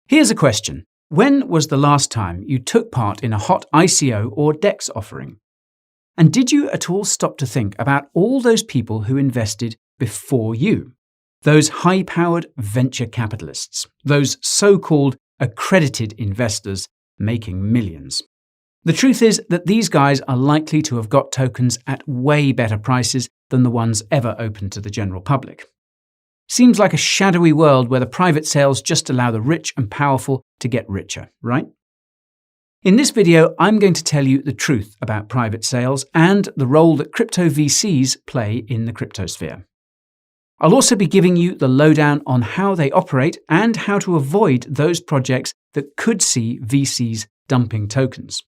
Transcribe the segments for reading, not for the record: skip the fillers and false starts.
Here's a question. When was the last time you took part in a hot ICO or DEX offering? And did you at all stop to think about all those people who invested before you? Those high-powered venture capitalists, those so-called accredited investors making millions. The truth is that these guys are likely to have got tokens at way better prices than the ones ever open to the general public. Seems like a shadowy world where the private sales just allow the rich and powerful to get richer, right? In this video, I'm going to tell you the truth about private sales and the role that crypto VCs play in the cryptosphere. I'll also be giving you the lowdown on how they operate and how to avoid those projects that could see VCs dumping tokens.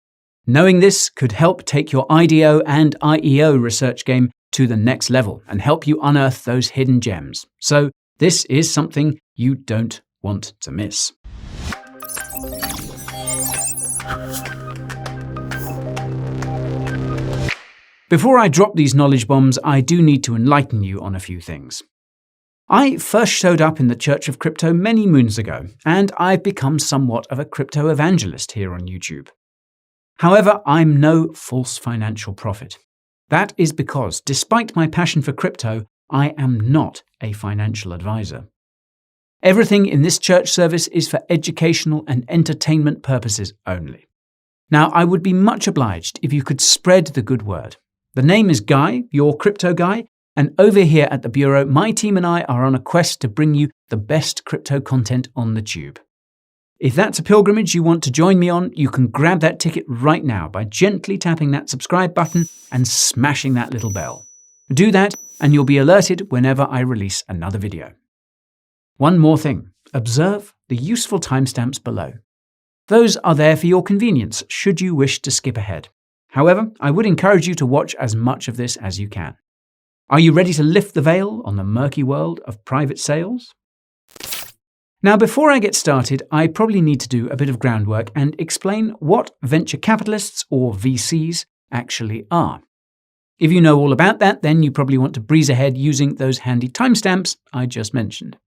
Knowing this could help take your IDO and IEO research game to the next level and help you unearth those hidden gems. So this is something you don't want to miss. Before I drop these knowledge bombs, I do need to enlighten you on a few things. I first showed up in the Church of Crypto many moons ago, and I've become somewhat of a crypto evangelist here on YouTube. However, I'm no false financial prophet. That is because, despite my passion for crypto, I am not a financial advisor. Everything in this church service is for educational and entertainment purposes only. Now, I would be much obliged if you could spread the good word. The name is Guy, your crypto guy, and over here at the Bureau, my team and I are on a quest to bring you the best crypto content on the tube. If that's a pilgrimage you want to join me on, you can grab that ticket right now by gently tapping that subscribe button and smashing that little bell. Do that and you'll be alerted whenever I release another video. One more thing, observe the useful timestamps below. Those are there for your convenience should you wish to skip ahead. However, I would encourage you to watch as much of this as you can. Are you ready to lift the veil on the murky world of private sales? Now, before I get started, I probably need to do a bit of groundwork and explain what venture capitalists, or VCs, actually are. If you know all about that, then you probably want to breeze ahead using those handy timestamps I just mentioned.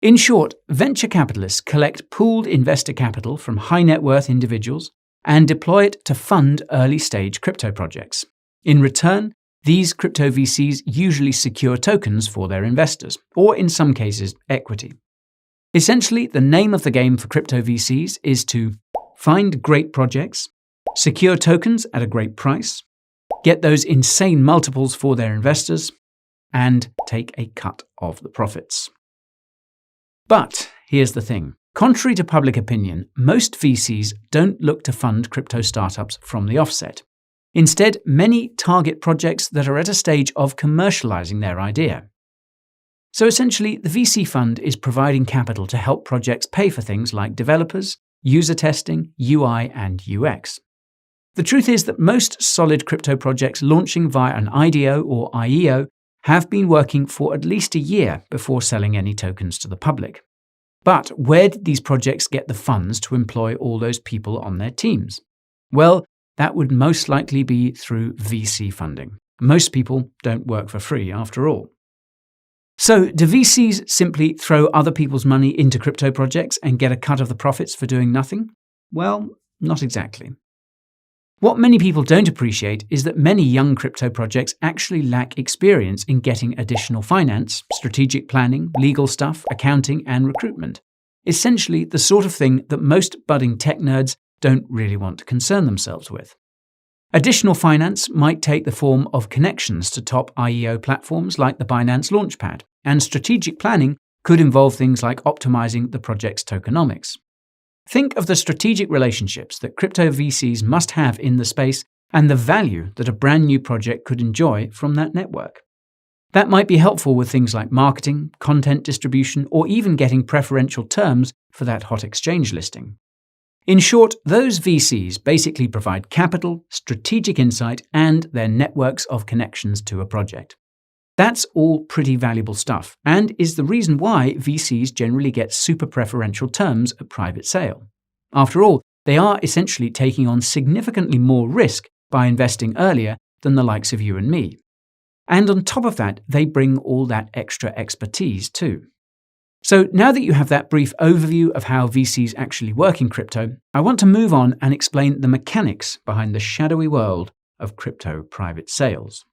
In short, venture capitalists collect pooled investor capital from high-net-worth individuals and deploy it to fund early-stage crypto projects. In return, these crypto VCs usually secure tokens for their investors, or in some cases, equity. Essentially, the name of the game for crypto VCs is to find great projects, secure tokens at a great price, get those insane multiples for their investors, and take a cut of the profits. But here's the thing. Contrary to public opinion, most VCs don't look to fund crypto startups from the offset. Instead, many target projects that are at a stage of commercializing their idea. So essentially, the VC fund is providing capital to help projects pay for things like developers, user testing, UI, and UX. The truth is that most solid crypto projects launching via an IDO or IEO have been working for at least a year before selling any tokens to the public. But where did these projects get the funds to employ all those people on their teams? Well, that would most likely be through VC funding. Most people don't work for free after all. So, do VCs simply throw other people's money into crypto projects and get a cut of the profits for doing nothing? Well, not exactly. What many people don't appreciate is that many young crypto projects actually lack experience in getting additional finance, strategic planning, legal stuff, accounting, and recruitment. Essentially, the sort of thing that most budding tech nerds don't really want to concern themselves with. Additional finance might take the form of connections to top IEO platforms like the Binance Launchpad, and strategic planning could involve things like optimizing the project's tokenomics. Think of the strategic relationships that crypto VCs must have in the space and the value that a brand new project could enjoy from that network. That might be helpful with things like marketing, content distribution, or even getting preferential terms for that hot exchange listing. In short, those VCs basically provide capital, strategic insight, and their networks of connections to a project. That's all pretty valuable stuff, and is the reason why VCs generally get super preferential terms at private sale. After all, they are essentially taking on significantly more risk by investing earlier than the likes of you and me. And on top of that, they bring all that extra expertise too. So now that you have that brief overview of how VCs actually work in crypto, I want to move on and explain the mechanics behind the shadowy world of crypto private sales.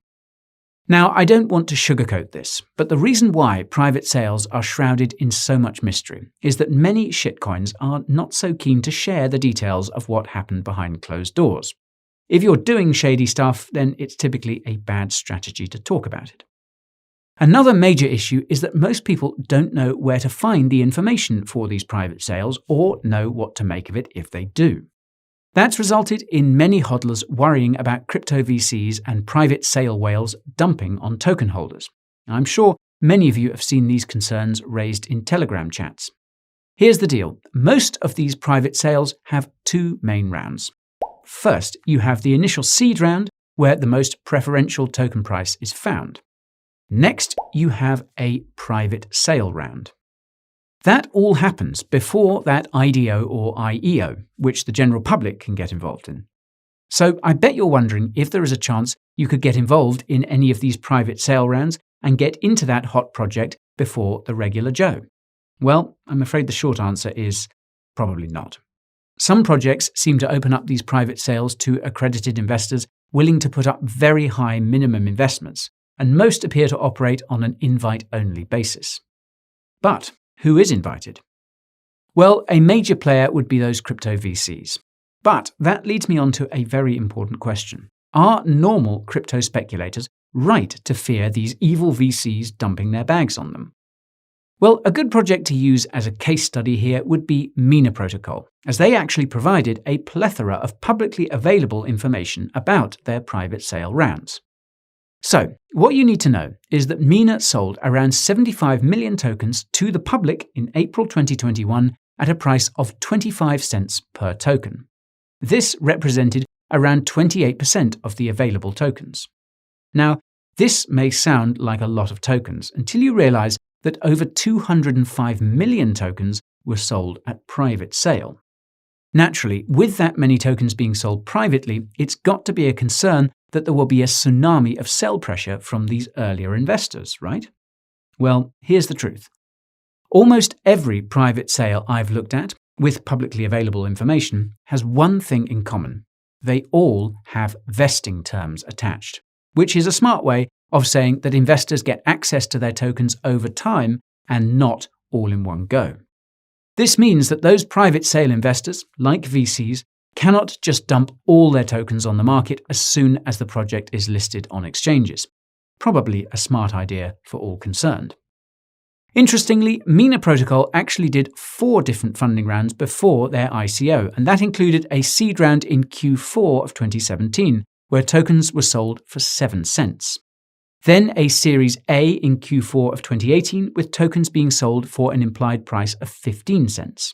Now, I don't want to sugarcoat this, but the reason why private sales are shrouded in so much mystery is that many shitcoins are not so keen to share the details of what happened behind closed doors. If you're doing shady stuff, then it's typically a bad strategy to talk about it. Another major issue is that most people don't know where to find the information for these private sales or know what to make of it if they do. That's resulted in many hodlers worrying about crypto VCs and private sale whales dumping on token holders. I'm sure many of you have seen these concerns raised in Telegram chats. Here's the deal. Most of these private sales have two main rounds. First, you have the initial seed round, where the most preferential token price is found. Next, you have a private sale round. That all happens before that IDO or IEO, which the general public can get involved in. So I bet you're wondering if there is a chance you could get involved in any of these private sale rounds and get into that hot project before the regular Joe. Well, I'm afraid the short answer is probably not. Some projects seem to open up these private sales to accredited investors willing to put up very high minimum investments, and most appear to operate on an invite-only basis. But who is invited? Well, a major player would be those crypto VCs. But that leads me on to a very important question. Are normal crypto speculators right to fear these evil VCs dumping their bags on them? Well, a good project to use as a case study here would be Mina Protocol, as they actually provided a plethora of publicly available information about their private sale rounds. So, what you need to know is that Mina sold around 75 million tokens to the public in April 2021 at a price of 25 cents per token. This represented around 28% of the available tokens. Now, this may sound like a lot of tokens until you realize that over 205 million tokens were sold at private sale. Naturally, with that many tokens being sold privately, it's got to be a concern that there will be a tsunami of sell pressure from these earlier investors, right? Well, here's the truth. Almost every private sale I've looked at, with publicly available information, has one thing in common. They all have vesting terms attached, which is a smart way of saying that investors get access to their tokens over time and not all in one go. This means that those private sale investors, like VCs, cannot just dump all their tokens on the market as soon as the project is listed on exchanges. Probably a smart idea for all concerned. Interestingly, Mina Protocol actually did 4 different funding rounds before their ICO, and that included a seed round in Q4 of 2017, where tokens were sold for 7 cents. Then a Series A in Q4 of 2018, with tokens being sold for an implied price of 15 cents.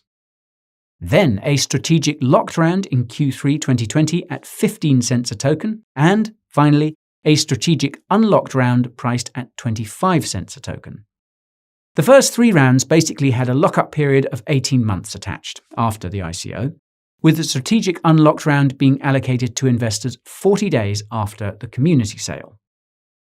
Then a strategic locked round in Q3 2020 at 15 cents a token, and finally, a strategic unlocked round priced at 25 cents a token. The first 3 rounds basically had a lockup period of 18 months attached after the ICO, with the strategic unlocked round being allocated to investors 40 days after the community sale.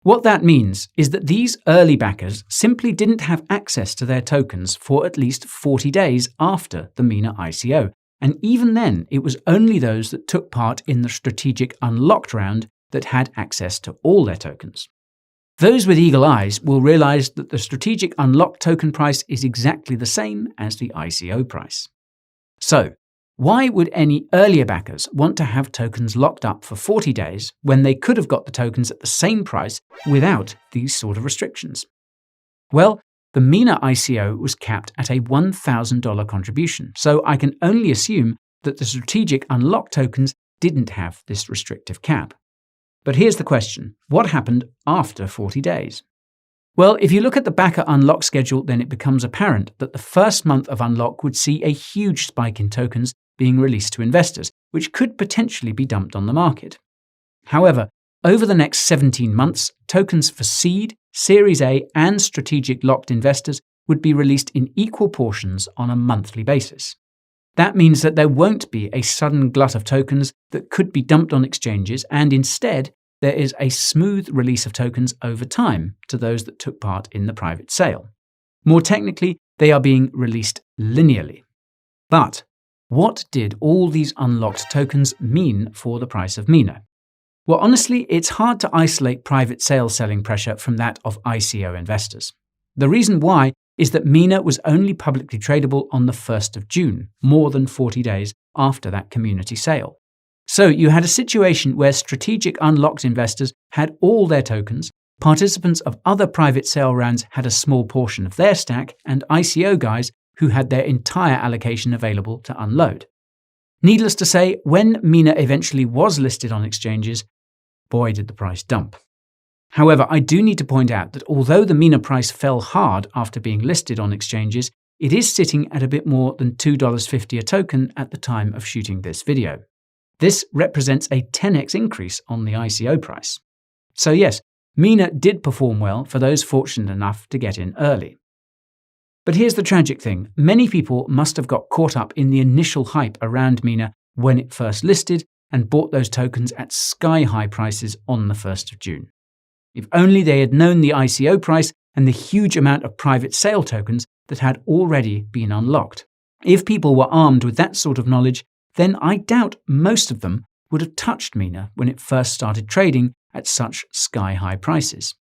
What that means is that these early backers simply didn't have access to their tokens for at least 40 days after the Mina ICO, and even then it was only those that took part in the strategic unlocked round that had access to all their tokens. Those with eagle eyes will realize that the strategic unlocked token price is exactly the same as the ICO price. So, why would any earlier backers want to have tokens locked up for 40 days when they could have got the tokens at the same price without these sort of restrictions? Well, the Mina ICO was capped at a $1,000 contribution, so I can only assume that the strategic unlocked tokens didn't have this restrictive cap. But here's the question: what happened after 40 days? Well, if you look at the backer unlock schedule, then it becomes apparent that the first month of unlock would see a huge spike in tokens being released to investors, which could potentially be dumped on the market. However, over the next 17 months, tokens for seed, Series A, and strategic locked investors would be released in equal portions on a monthly basis. That means that there won't be a sudden glut of tokens that could be dumped on exchanges, and instead, there is a smooth release of tokens over time to those that took part in the private sale. More technically, They are being released linearly. But what did all these unlocked tokens mean for the price of Mina? Well, honestly, it's hard to isolate private sale selling pressure from that of ICO investors. The reason why is that Mina was only publicly tradable on the 1st of June, more than 40 days after that community sale. So you had a situation where strategic unlocked investors had all their tokens, participants of other private sale rounds had a small portion of their stack, and ICO guys who had their entire allocation available to unload. Needless to say, when Mina eventually was listed on exchanges, boy did the price dump. However, I do need to point out that although the Mina price fell hard after being listed on exchanges, it is sitting at a bit more than $2.50 a token at the time of shooting this video. This represents a 10x increase on the ICO price. So yes, Mina did perform well for those fortunate enough to get in early. But here's the tragic thing. Many people must have got caught up in the initial hype around Mina when it first listed and bought those tokens at sky-high prices on the 1st of June. If only they had known the ICO price and the huge amount of private sale tokens that had already been unlocked. If people were armed with that sort of knowledge, then I doubt most of them would have touched Mina when it first started trading at such sky-high prices.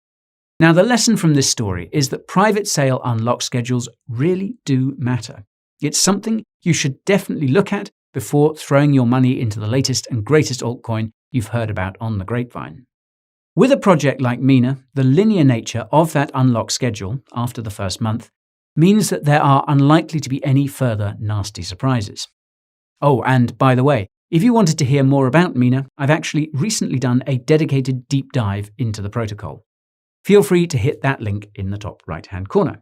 Now, the lesson from this story is that private sale unlock schedules really do matter. It's something you should definitely look at before throwing your money into the latest and greatest altcoin you've heard about on the grapevine. With a project like Mina, the linear nature of that unlock schedule after the first month means that there are unlikely to be any further nasty surprises. Oh, and by the way, if you wanted to hear more about Mina, I've actually recently done a dedicated deep dive into the protocol. Feel free to hit that link in the top right-hand corner.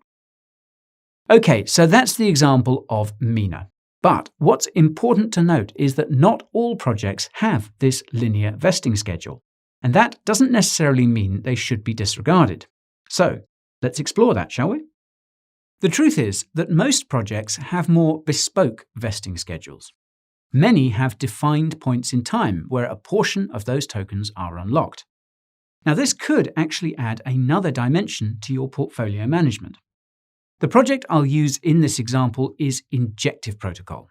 Okay, so that's the example of Mina. But what's important to note is that not all projects have this linear vesting schedule, and that doesn't necessarily mean they should be disregarded. So let's explore that, shall we? The truth is that most projects have more bespoke vesting schedules. Many have defined points in time where a portion of those tokens are unlocked. Now, this could actually add another dimension to your portfolio management. The project I'll use in this example is Injective Protocol.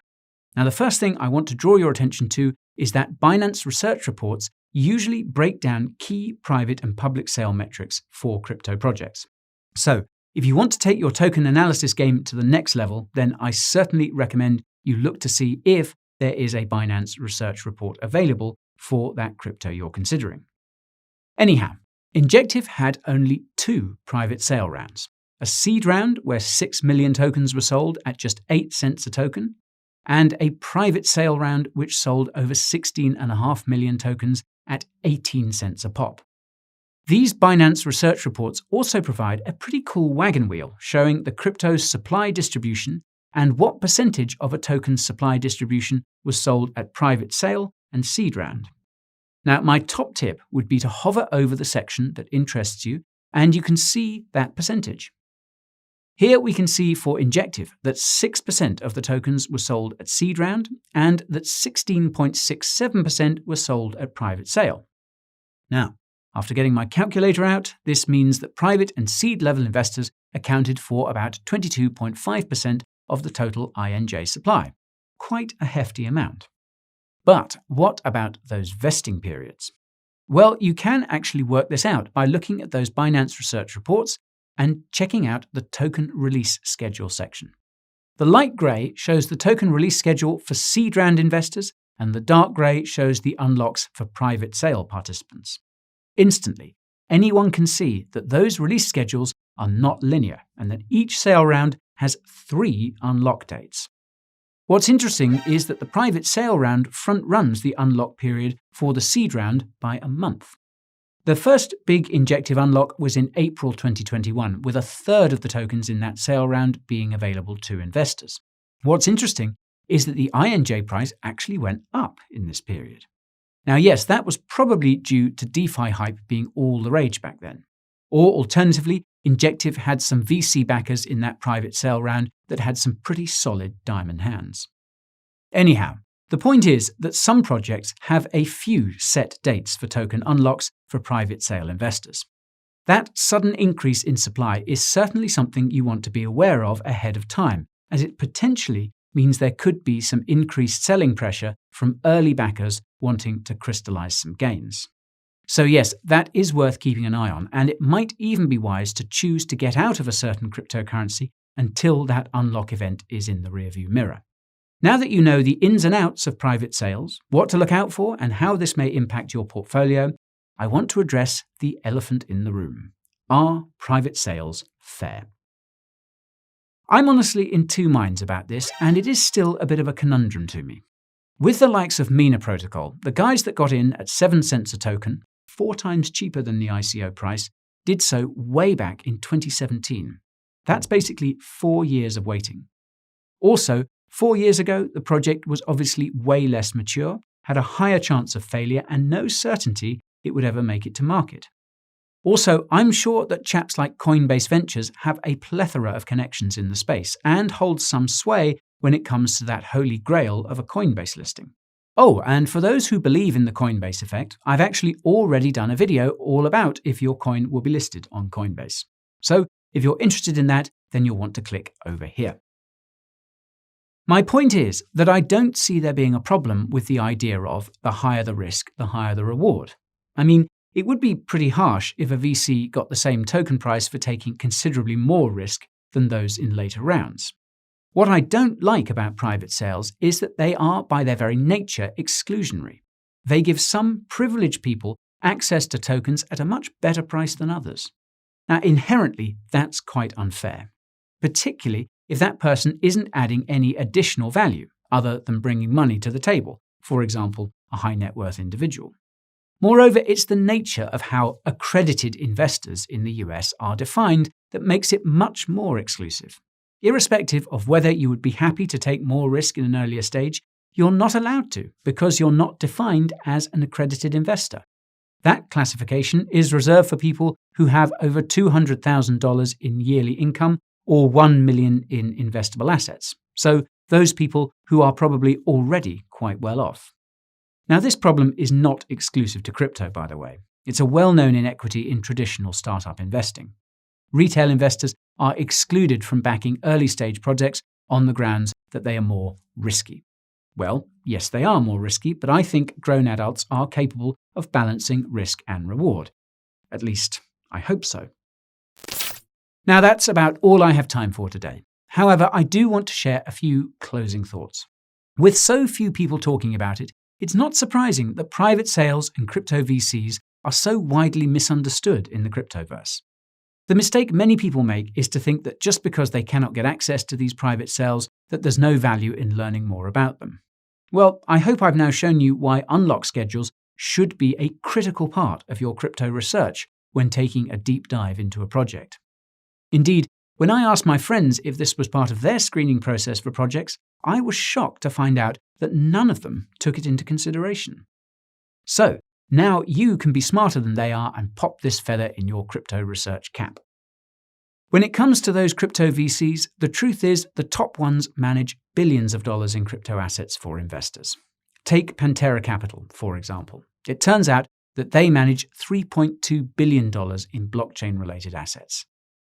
Now, the first thing I want to draw your attention to is that Binance research reports usually break down key private and public sale metrics for crypto projects. So, if you want to take your token analysis game to the next level, then I certainly recommend you look to see if there is a Binance research report available for that crypto you're considering. Anyhow, Injective had only 2 private sale rounds. A seed round where 6 million tokens were sold at just 8 cents a token, and a private sale round which sold over 16.5 million tokens at 18 cents a pop. These Binance research reports also provide a pretty cool wagon wheel showing the crypto's supply distribution and what percentage of a token's supply distribution was sold at private sale and seed round. Now, my top tip would be to hover over the section that interests you, and you can see that percentage. Here we can see for Injective that 6% of the tokens were sold at seed round and that 16.67% were sold at private sale. Now, after getting my calculator out, this means that private and seed level investors accounted for about 22.5% of the total INJ supply. Quite a hefty amount. But what about those vesting periods? Well, you can actually work this out by looking at those Binance research reports and checking out the token release schedule section. The light grey shows the token release schedule for seed round investors, and the dark grey shows the unlocks for private sale participants. Instantly, anyone can see that those release schedules are not linear and that each sale round has 3 unlock dates. What's interesting is that the private sale round front-runs the unlock period for the seed round by a month. The first big Injective unlock was in April 2021, with a third of the tokens in that sale round being available to investors. What's interesting is that the INJ price actually went up in this period. Now, yes, that was probably due to DeFi hype being all the rage back then. Or alternatively, Injective had some VC backers in that private sale round that had some pretty solid diamond hands. Anyhow, the point is that some projects have a few set dates for token unlocks for private sale investors. That sudden increase in supply is certainly something you want to be aware of ahead of time, as it potentially means there could be some increased selling pressure from early backers wanting to crystallize some gains. So yes, that is worth keeping an eye on, and it might even be wise to choose to get out of a certain cryptocurrency until that unlock event is in the rearview mirror. Now that you know the ins and outs of private sales, what to look out for, and how this may impact your portfolio, I want to address the elephant in the room. Are private sales fair? I'm honestly in two minds about this, and it is still a bit of a conundrum to me. With the likes of Mina Protocol, the guys that got in at 7 cents a token, 4 times cheaper than the ICO price, did so way back in 2017. That's basically 4 years of waiting. Also, 4 years ago, the project was obviously way less mature, had a higher chance of failure, and no certainty it would ever make it to market. Also, I'm sure that chaps like Coinbase Ventures have a plethora of connections in the space and hold some sway when it comes to that holy grail of a Coinbase listing. Oh, and for those who believe in the Coinbase effect, I've actually already done a video all about if your coin will be listed on Coinbase. So, if you're interested in that, then you'll want to click over here. My point is that I don't see there being a problem with the idea of the higher the risk, the higher the reward. I mean, it would be pretty harsh if a VC got the same token price for taking considerably more risk than those in later rounds. What I don't like about private sales is that they are, by their very nature, exclusionary. They give some privileged people access to tokens at a much better price than others. Now, inherently, that's quite unfair, particularly if that person isn't adding any additional value other than bringing money to the table, for example, a high net worth individual. Moreover, it's the nature of how accredited investors in the US are defined that makes it much more exclusive. Irrespective of whether you would be happy to take more risk in an earlier stage, you're not allowed to because you're not defined as an accredited investor. That classification is reserved for people who have over $200,000 in yearly income or $1 million in investable assets. So those people who are probably already quite well off. Now, this problem is not exclusive to crypto, by the way. It's a well-known inequity in traditional startup investing. Retail investors are excluded from backing early-stage projects on the grounds that they are more risky. Well, yes, they are more risky, but I think grown adults are capable of balancing risk and reward. At least, I hope so. Now, that's about all I have time for today. However, I do want to share a few closing thoughts. With so few people talking about it, it's not surprising that private sales and crypto VCs are so widely misunderstood in the cryptoverse. The mistake many people make is to think that just because they cannot get access to these private sales, that there's no value in learning more about them. Well, I hope I've now shown you why unlock schedules should be a critical part of your crypto research when taking a deep dive into a project. Indeed, when I asked my friends if this was part of their screening process for projects, I was shocked to find out that none of them took it into consideration. So, now you can be smarter than they are and pop this feather in your crypto research cap. When it comes to those crypto VCs, the truth is the top ones manage billions of dollars in crypto assets for investors. Take Pantera Capital, for example. It turns out that they manage $3.2 billion in blockchain-related assets.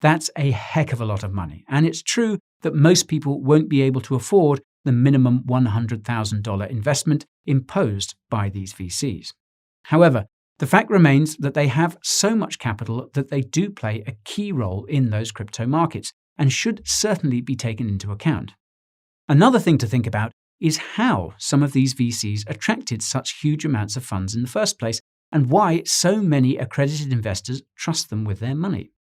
That's a heck of a lot of money, and it's true that most people won't be able to afford the minimum $100,000 investment imposed by these VCs. However, the fact remains that they have so much capital that they do play a key role in those crypto markets and should certainly be taken into account. Another thing to think about is how some of these VCs attracted such huge amounts of funds in the first place and why so many accredited investors trust them with their money.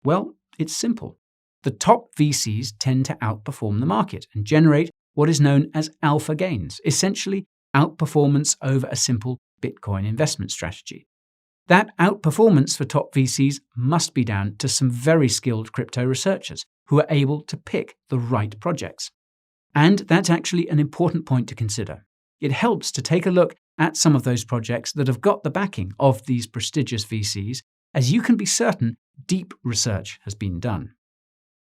Well, it's simple. The top VCs tend to outperform the market and generate what is known as alpha gains, essentially outperformance over a simple Bitcoin investment strategy. That outperformance for top VCs must be down to some very skilled crypto researchers who are able to pick the right projects. And that's actually an important point to consider. It helps to take a look at some of those projects that have got the backing of these prestigious VCs, as you can be certain deep research has been done.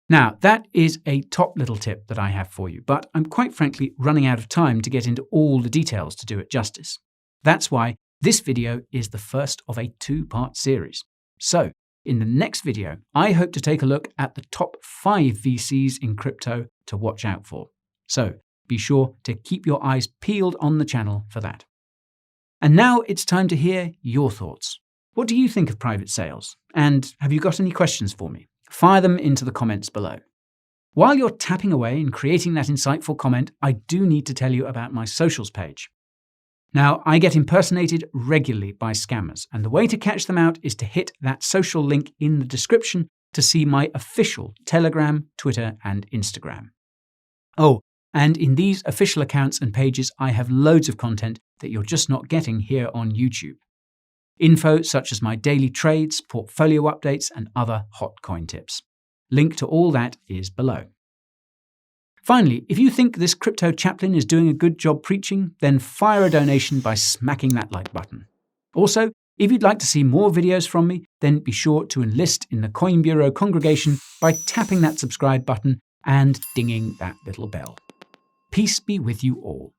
Now, that is a top little tip that I have for you, but I'm quite frankly running out of time to get into all the details to do it justice. That's why this video is the first of a two-part series. So, In the next video, I hope to take a look at the top 5 VCs in crypto to watch out for. So be sure to keep your eyes peeled on the channel for that. And now it's time to hear your thoughts. What do you think of private sales? And have you got any questions for me? Fire them into the comments below. While you're tapping away and creating that insightful comment, I do need to tell you about my socials page. Now, I get impersonated regularly by scammers, and the way to catch them out is to hit that social link in the description to see my official Telegram, Twitter, and Instagram. Oh, and in these official accounts and pages, I have loads of content that you're just not getting here on YouTube. Info such as my daily trades, portfolio updates, and other hot coin tips. Link to all that is below. Finally, if you think this crypto chaplain is doing a good job preaching, then fire a donation by smacking that like button. Also, if you'd like to see more videos from me, then be sure to enlist in the Coin Bureau congregation by tapping that subscribe button and dinging that little bell. Peace be with you all.